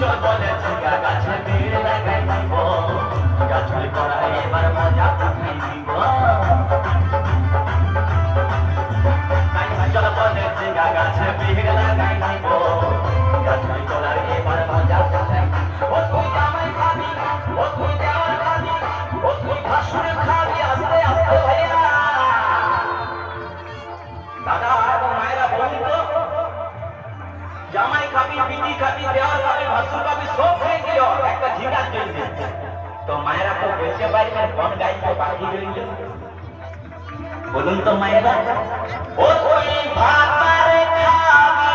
চল বলেছে গাছে ভিড় লাগাই দিব গাছুল করা এবার মজা খাই দিব চল বলেছে গাছে ভিড় লাগাই দিব গাছুল করা এবার মজা খাই ও তুই জামাই খাবি ও তুই দেওয়ার খাবি ও তুই ভাসুর খাবি আস্তে আস্তে ভাইয়া দাদা এবং মায়েরা বলুন তো জামাই খাবি বিটি খাবি দেওয়ার খাবি ভাসুর খাবি সব খেয়ে দিও একটা ঝিঙ্গার জন্য তো মায়েরা তো বলতে পারবেন কোন গাইতে বাকি রইল বলুন তো মায়েরা ও তুই ভাত মারে খাবি